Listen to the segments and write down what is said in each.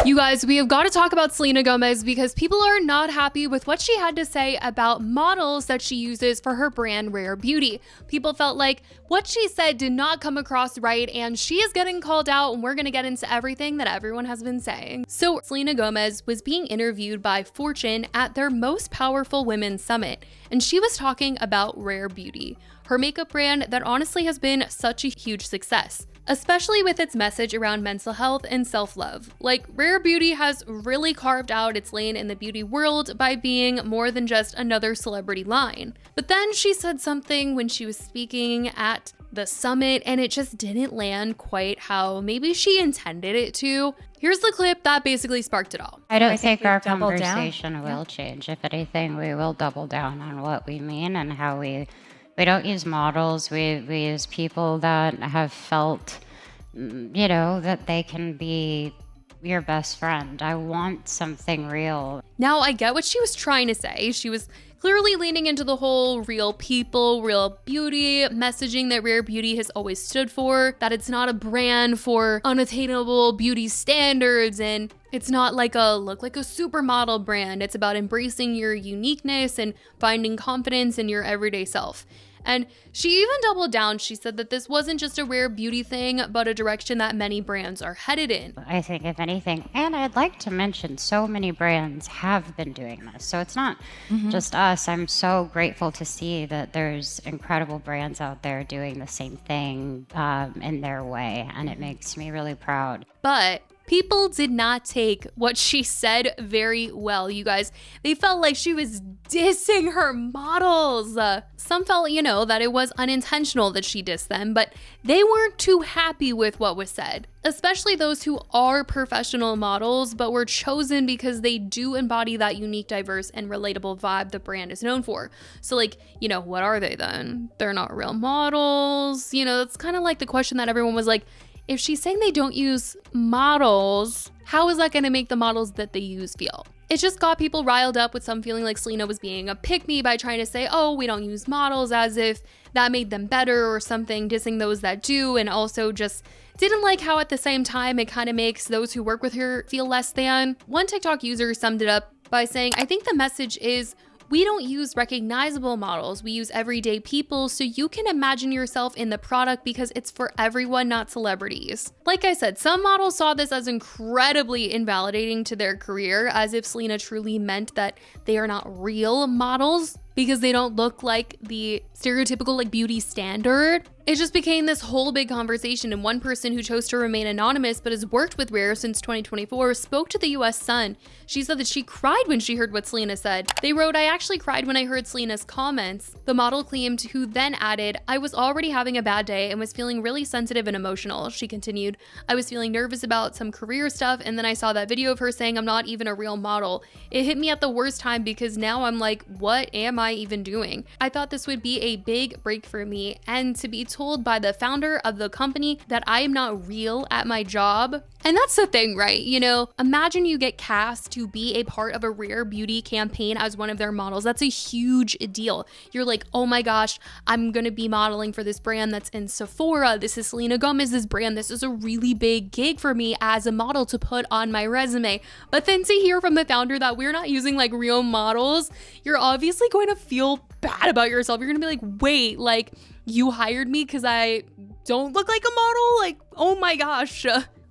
You guys, we have got to talk about Selena Gomez because people are not happy with what she had to say about models that she uses for her brand Rare Beauty. People felt like what she said did not come across right, and she is getting called out, and we're going to get into everything that everyone has been saying. So Selena Gomez was being interviewed by Fortune at their Most Powerful Women Summit, and she was talking about Rare Beauty, her makeup brand that honestly has been such a huge success, especially with its message around mental health and self-love. Like, Rare Beauty has really carved out its lane in the beauty world by being more than just another celebrity line. But then she said something when she was speaking at the summit, and it just didn't land quite how maybe she intended it to. Here's the clip that basically sparked it all. I don't think our conversation will change. If anything, we will double down on what we mean and how we don't use models. We use people that have felt, that they can be your best friend. I want something real. Now, I get what she was trying to say. She was clearly leaning into the whole real people, real beauty messaging that Rare Beauty has always stood for, that it's not a brand for unattainable beauty standards, and it's not like a look like a supermodel brand. It's about embracing your uniqueness and finding confidence in your everyday self. And she even doubled down. She said that this wasn't just a Rare Beauty thing, but a direction that many brands are headed in. I think if anything, and I'd like to mention so many brands have been doing this. So it's not just us. I'm so grateful to see that there's incredible brands out there doing the same thing in their way. And it makes me really proud. But people did not take what she said very well, you guys. They felt like she was dissing her models. Some felt, that it was unintentional that she dissed them, but they weren't too happy with what was said, especially those who are professional models, but were chosen because they do embody that unique, diverse, and relatable vibe the brand is known for. So what are they then? They're not real models. That's kind of like the question that everyone was like, if she's saying they don't use models, how is that going to make the models that they use feel? It just got people riled up with some feeling like Selena was being a pick-me by trying to say, oh, we don't use models, as if that made them better or something, dissing those that do, and also just didn't like how at the same time it kind of makes those who work with her feel less than. One TikTok user summed it up by saying, I think the message is, we don't use recognizable models, we use everyday people, so you can imagine yourself in the product because it's for everyone, not celebrities. Like I said, some models saw this as incredibly invalidating to their career, as if Selena truly meant that they are not real models because they don't look like the stereotypical beauty standard. It just became this whole big conversation, and one person who chose to remain anonymous but has worked with Rare since 2024 spoke to the US Sun. She said that she cried when she heard what Selena said. They wrote, I actually cried when I heard Selena's comments. The model claimed, who then added, I was already having a bad day and was feeling really sensitive and emotional. She continued, I was feeling nervous about some career stuff, and then I saw that video of her saying I'm not even a real model. It hit me at the worst time because now I'm like, what am I even doing? I thought this would be a big break for me, and to be told by the founder of the company that I am not real at my job. And that's the thing, right? Imagine you get cast to be a part of a Rare Beauty campaign as one of their models. That's a huge deal. You're like, oh my gosh, I'm gonna be modeling for this brand that's in Sephora. This is Selena Gomez's brand. This is a really big gig for me as a model to put on my resume. But then to hear from the founder that we're not using real models, you're obviously going to feel bad about yourself. You're gonna be like, wait, you hired me because I don't look like a model? Oh my gosh.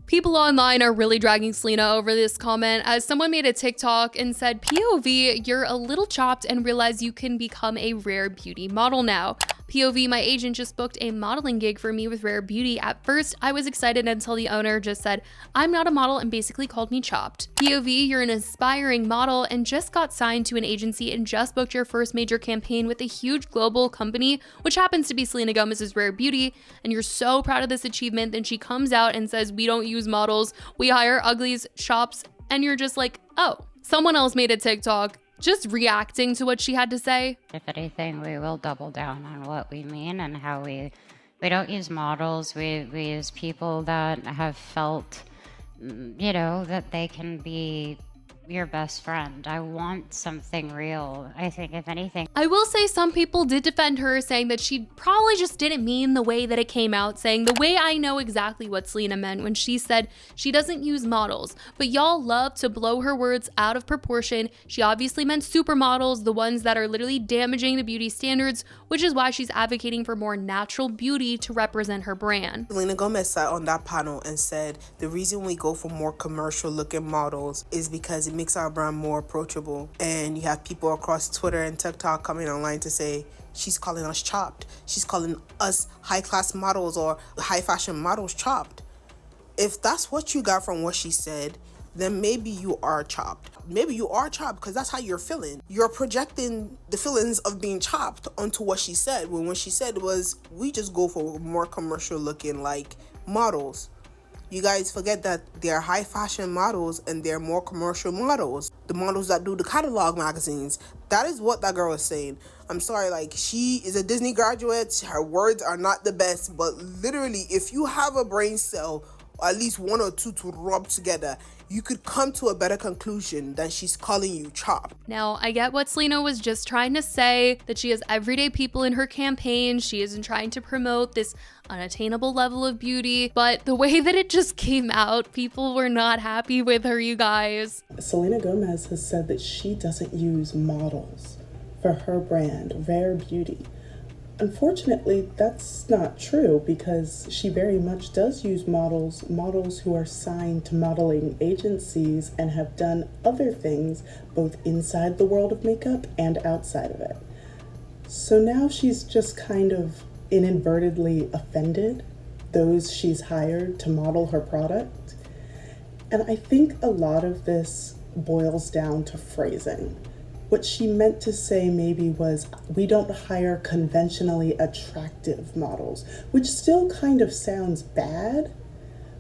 People online are really dragging Selena over this comment, as someone made a TikTok and said, POV, you're a little chopped and realize you can become a Rare Beauty model now. POV, my agent just booked a modeling gig for me with Rare Beauty. At first, I was excited until the owner just said, I'm not a model, and basically called me chopped. POV, you're an aspiring model and just got signed to an agency and just booked your first major campaign with a huge global company, which happens to be Selena Gomez's Rare Beauty, and you're so proud of this achievement. Then she comes out and says, we don't use models, we hire uglies, chops, and you're just like, oh. Someone else made a TikTok just reacting to what she had to say. If anything, we will double down on what we mean and how we don't use models. We use people that have felt, that they can be your best friend. I want something real. I think, if anything. I will say some people did defend her, saying that she probably just didn't mean the way that it came out, saying the way I know exactly what Selena meant when she said she doesn't use models, but y'all love to blow her words out of proportion. She obviously meant supermodels, the ones that are literally damaging the beauty standards, which is why she's advocating for more natural beauty to represent her brand. Selena Gomez sat on that panel and said the reason we go for more commercial looking models is because it makes our brand more approachable. And you have people across Twitter and TikTok coming online to say she's calling us chopped. She's calling us high class models or high fashion models chopped. If that's what you got from what she said, then maybe you are chopped. Maybe you are chopped because that's how you're feeling. You're projecting the feelings of being chopped onto what she said, when what she said was, we just go for more commercial looking like models. You guys forget that they're high fashion models and they're more commercial models. The models that do the catalog magazines. That is what that girl is saying. I'm sorry, like, she is a Disney graduate. Her words are not the best, but literally, if you have a brain cell, or at least one or two to rub together, you could come to a better conclusion than she's calling you chopped. Now, I get what Selena was just trying to say, that she has everyday people in her campaign. She isn't trying to promote this unattainable level of beauty, but the way that it just came out, people were not happy with her, you guys. Selena Gomez has said that she doesn't use models for her brand, Rare Beauty. Unfortunately, that's not true because she very much does use models who are signed to modeling agencies and have done other things both inside the world of makeup and outside of it. So now she's just kind of inadvertently offended those she's hired to model her product. And I think a lot of this boils down to phrasing. What she meant to say maybe was, we don't hire conventionally attractive models, which still kind of sounds bad,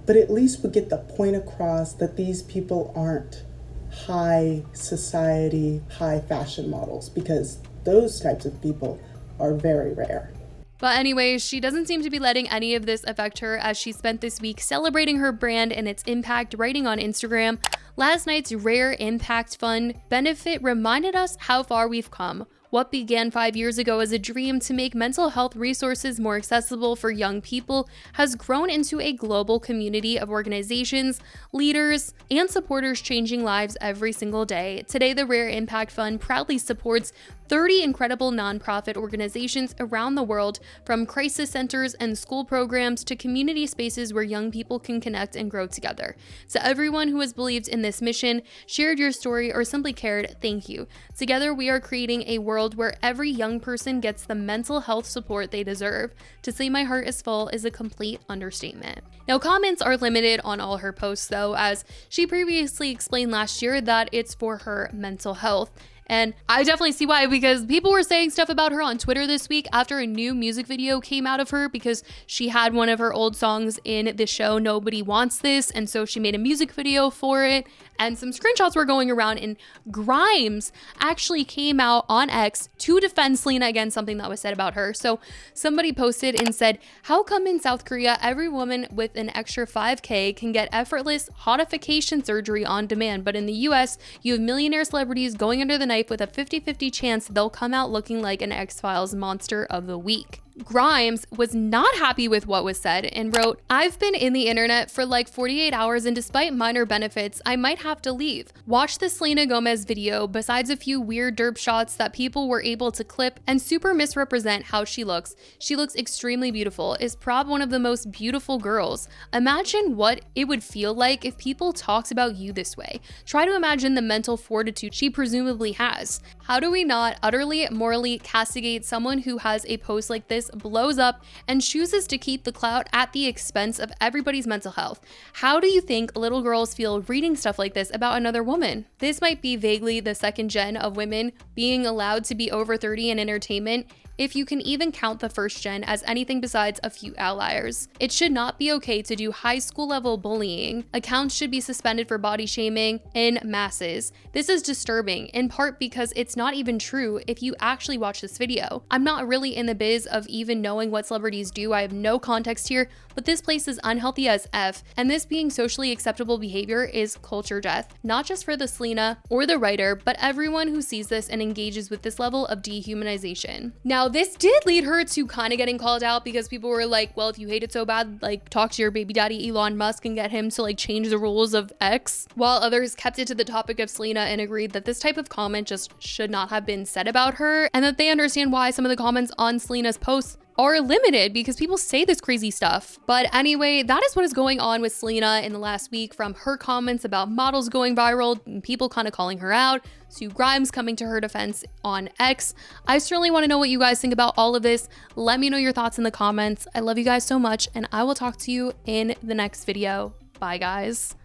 but at least we get the point across that these people aren't high society, high fashion models, because those types of people are very rare. But anyways, she doesn't seem to be letting any of this affect her, as she spent this week celebrating her brand and its impact, writing on Instagram. Last night's Rare Impact Fund benefit reminded us how far we've come. What began 5 years ago as a dream to make mental health resources more accessible for young people has grown into a global community of organizations, leaders, and supporters changing lives every single day. Today, the Rare Impact Fund proudly supports 30 incredible nonprofit organizations around the world, from crisis centers and school programs to community spaces where young people can connect and grow together. To everyone who has believed in this mission, shared your story, or simply cared, thank you. Together, we are creating a world where every young person gets the mental health support they deserve. To say my heart is full is a complete understatement. Now, comments are limited on all her posts though, as she previously explained last year that it's for her mental health. And I definitely see why, because people were saying stuff about her on Twitter this week after a new music video came out of her, because she had one of her old songs in the show Nobody Wants This, and so she made a music video for it, and some screenshots were going around, and Grimes actually came out on X to defend Selena against something that was said about her. So somebody posted and said, how come in South Korea every woman with an extra 5K can get effortless hodification surgery on demand, but in the US you have millionaire celebrities going under the knife with a 50-50 chance they'll come out looking like an X-Files monster of the week. Grimes was not happy with what was said and wrote, I've been in the internet for like 48 hours and despite minor benefits, I might have to leave. Watch the Selena Gomez video, besides a few weird derp shots that people were able to clip and super misrepresent how she looks. She looks extremely beautiful, is prob one of the most beautiful girls. Imagine what it would feel like if people talked about you this way. Try to imagine the mental fortitude she presumably has. How do we not utterly morally castigate someone who has a post like this, blows up, and chooses to keep the clout at the expense of everybody's mental health? How do you think little girls feel reading stuff like this about another woman? This might be vaguely the second gen of women being allowed to be over 30 in entertainment if you can even count the first gen as anything besides a few outliers. It should not be okay to do high school level bullying. Accounts should be suspended for body shaming in masses. This is disturbing, in part because it's not even true if you actually watch this video. I'm not really in the biz of even knowing what celebrities do. I have no context here, but this place is unhealthy as F, and this being socially acceptable behavior is culture death, not just for the Selena or the writer, but everyone who sees this and engages with this level of dehumanization. Now, this did lead her to kind of getting called out because people were like, well, if you hate it so bad, like talk to your baby daddy Elon Musk and get him to like change the rules of X, while others kept it to the topic of Selena and agreed that this type of comment just should not have been said about her, and that they understand why some of the comments on Selena's posts are limited because people say this crazy stuff. But anyway, that is what is going on with Selena in the last week, from her comments about models going viral and people kind of calling her out to Grimes coming to her defense on X. I certainly want to know what you guys think about all of this. Let me know your thoughts in the comments. I love you guys so much, and I will talk to you in the next video. Bye, guys.